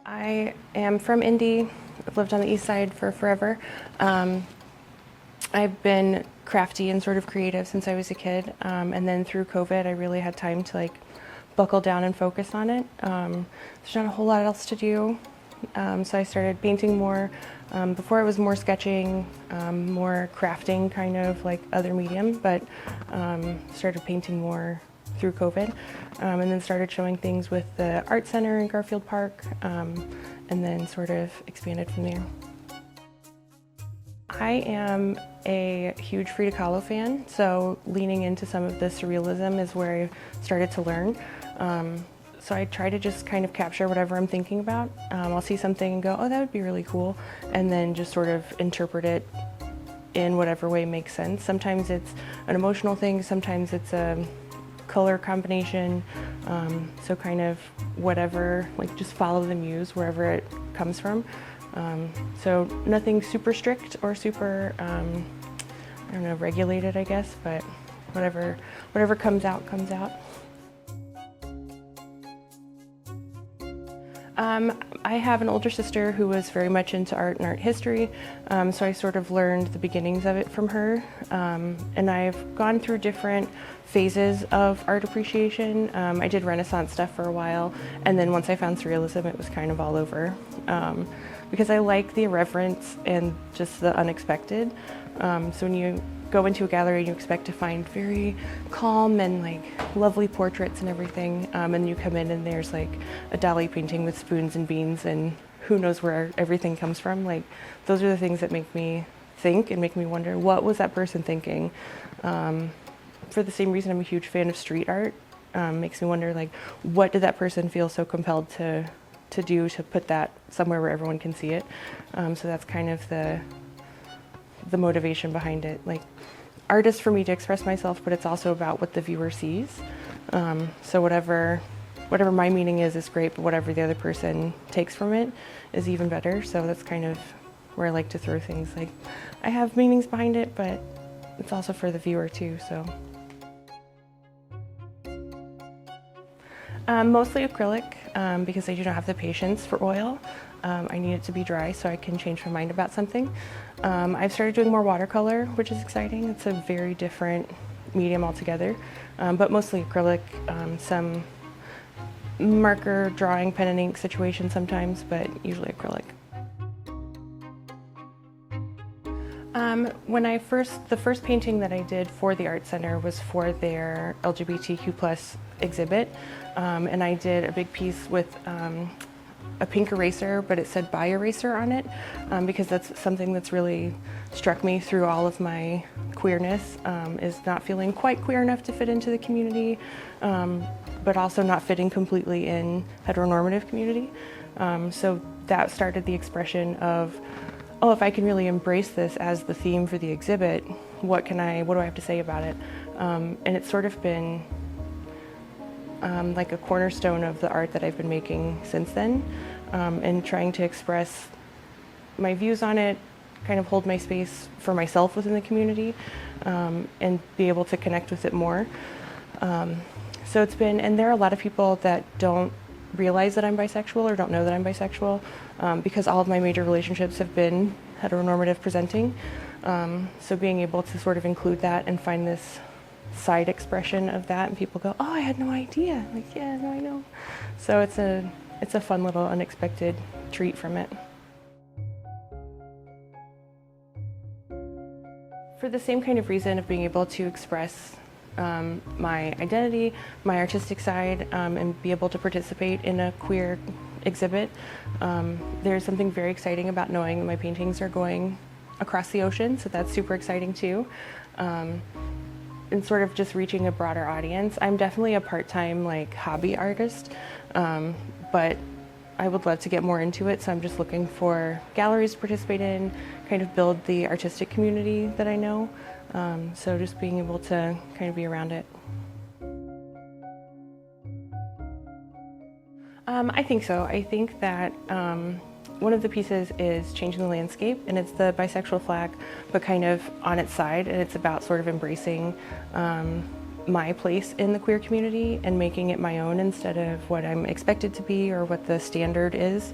I am from Indy. I've lived on the east side for forever. I've been crafty and sort of creative since I was a kid, and then through COVID I really had time to buckle down and focus on it. There's not a whole lot else to do, so I started painting more. Before it was more sketching, more crafting, kind of like other medium, but started painting more through COVID, and then started showing things with the art center in Garfield Park, and then sort of expanded from there. I am a huge Frida Kahlo fan, so leaning into some of the surrealism is where I started to learn. So I try to just kind of capture whatever I'm thinking about. I'll see something and go, oh, that would be really cool, and then just sort of interpret it in whatever way makes sense. Sometimes it's an emotional thing, sometimes it's a color combination, so kind of whatever, just follow the muse wherever it comes from. So nothing super strict or super, I don't know, regulated, I guess, but whatever comes out, comes out. I have an older sister who was very much into art and art history, so I sort of learned the beginnings of it from her, and I've gone through different phases of art appreciation. I did Renaissance stuff for a while, and then once I found surrealism, it was kind of all over, because I like the irreverence and just the unexpected. So when you go into a gallery and you expect to find very calm and lovely portraits and everything, and you come in and there's a Dali painting with spoons and beans and who knows where everything comes from. Those are the things that make me think and make me wonder, what was that person thinking? For the same reason I'm a huge fan of street art. Makes me wonder, what did that person feel so compelled to do to put that somewhere where everyone can see it? So that's kind of the motivation behind it. Art is for me to express myself, but it's also about what the viewer sees. So whatever my meaning is great, but whatever the other person takes from it is even better. So that's kind of where I like to throw things. I have meanings behind it, but it's also for the viewer too, so. Mostly acrylic, because I do not have the patience for oil. I need it to be dry so I can change my mind about something. I've started doing more watercolor, which is exciting. It's a very different medium altogether, but mostly acrylic, some marker, drawing, pen and ink situation sometimes, but usually acrylic. The first painting that I did for the Art Center was for their LGBTQ+ exhibit, and I did a big piece with a pink eraser, but it said "Bi Eraser" on it, because that's something that's really struck me through all of my queerness, is not feeling quite queer enough to fit into the community, but also not fitting completely in heteronormative community. So that started the expression of, oh, if I can really embrace this as the theme for the exhibit, what do I have to say about it? And it's sort of been like a cornerstone of the art that I've been making since then, and trying to express my views on it, kind of hold my space for myself within the community, and be able to connect with it more. So it's been, and there are a lot of people that don't realize that I'm bisexual or don't know that I'm bisexual, because all of my major relationships have been heteronormative presenting. So being able to sort of include that and find this side expression of that, and people go, oh, I had no idea. Yeah, no, I know. So it's a fun little unexpected treat from it. For the same kind of reason of being able to express my identity, my artistic side, and be able to participate in a queer exhibit, there's something very exciting about knowing that my paintings are going across the ocean, so that's super exciting too. And sort of just reaching a broader audience. I'm definitely a part-time hobby artist, but I would love to get more into it, so I'm just looking for galleries to participate in, kind of build the artistic community that I know. So just being able to kind of be around it. I think so. I think that one of the pieces is Changing the Landscape, and it's the bisexual flag, but kind of on its side, and it's about sort of embracing my place in the queer community and making it my own instead of what I'm expected to be or what the standard is.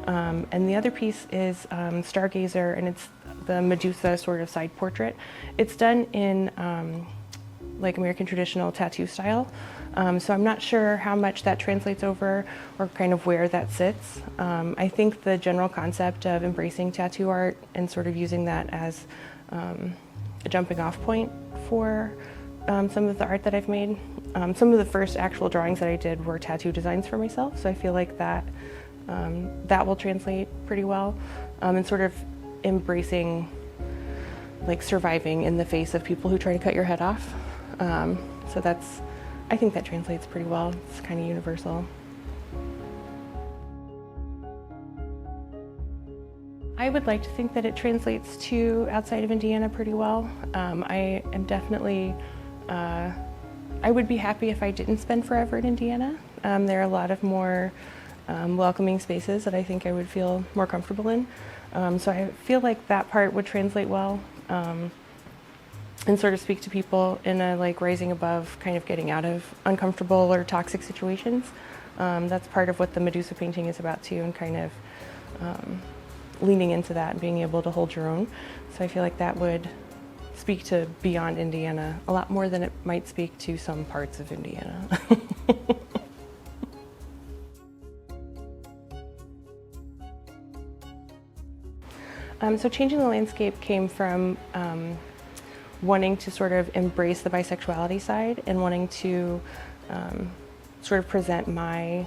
And the other piece is Stargazer, and it's the Medusa sort of side portrait. It's done in like American traditional tattoo style. So I'm not sure how much that translates over or kind of where that sits. I think the general concept of embracing tattoo art and sort of using that as a jumping off point for some of the art that I've made. Some of the first actual drawings that I did were tattoo designs for myself, so I feel like that that will translate pretty well, and sort of embracing like surviving in the face of people who try to cut your head off. So I think that translates pretty well. It's kind of universal. I would like to think that it translates to outside of Indiana pretty well. I am definitely, I would be happy if I didn't spend forever in Indiana. There are a lot of more welcoming spaces that I think I would feel more comfortable in. So I feel like that part would translate well. And sort of speak to people in a like rising above, kind of getting out of uncomfortable or toxic situations. That's part of what the Medusa painting is about too, and kind of leaning into that and being able to hold your own. So I feel like that would speak to beyond Indiana a lot more than it might speak to some parts of Indiana. So changing the landscape came from wanting to sort of embrace the bisexuality side and wanting to sort of present my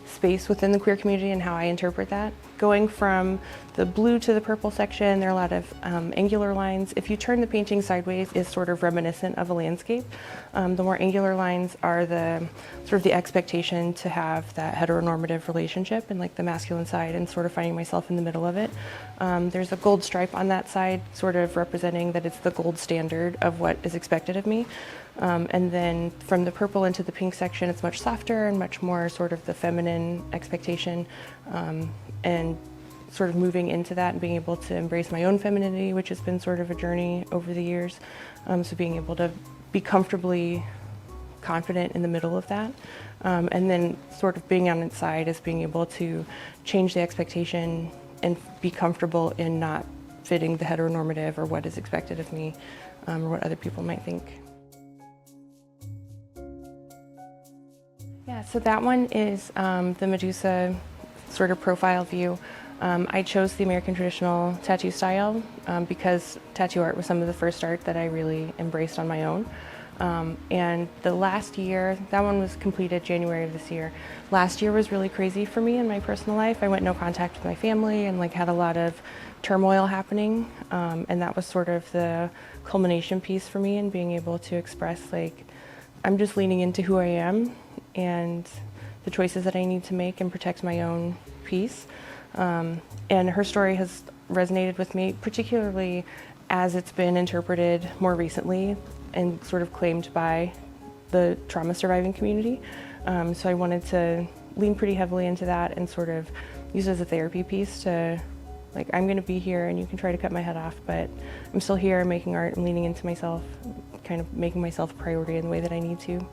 space within the queer community and how I interpret that. Going from the blue to the purple section, there are a lot of angular lines. If you turn the painting sideways, it's sort of reminiscent of a landscape. The more angular lines are the sort of the expectation to have that heteronormative relationship and like the masculine side and sort of finding myself in the middle of it. There's a gold stripe on that side, sort of representing that it's the gold standard of what is expected of me. And then from the purple into the pink section, it's much softer and much more sort of the feminine expectation, and sort of moving into that and being able to embrace my own femininity, which has been sort of a journey over the years. So being able to be comfortably confident in the middle of that. And then sort of being on its side is being able to change the expectation and be comfortable in not fitting the heteronormative or what is expected of me, or what other people might think. Yeah, so that one is the Medusa sort of profile view. I chose the American traditional tattoo style because tattoo art was some of the first art that I really embraced on my own. And the last year, that one was completed January of this year. Last year was really crazy for me in my personal life. I went no contact with my family and like had a lot of turmoil happening. And that was sort of the culmination piece for me in being able to express like, I'm just leaning into who I am and the choices that I need to make and protect my own peace. And her story has resonated with me, particularly as it's been interpreted more recently and sort of claimed by the trauma surviving community. So I wanted to lean pretty heavily into that and sort of use it as a therapy piece to, like, I'm gonna be here and you can try to cut my head off, but I'm still here making art and leaning into myself, kind of making myself a priority in the way that I need to.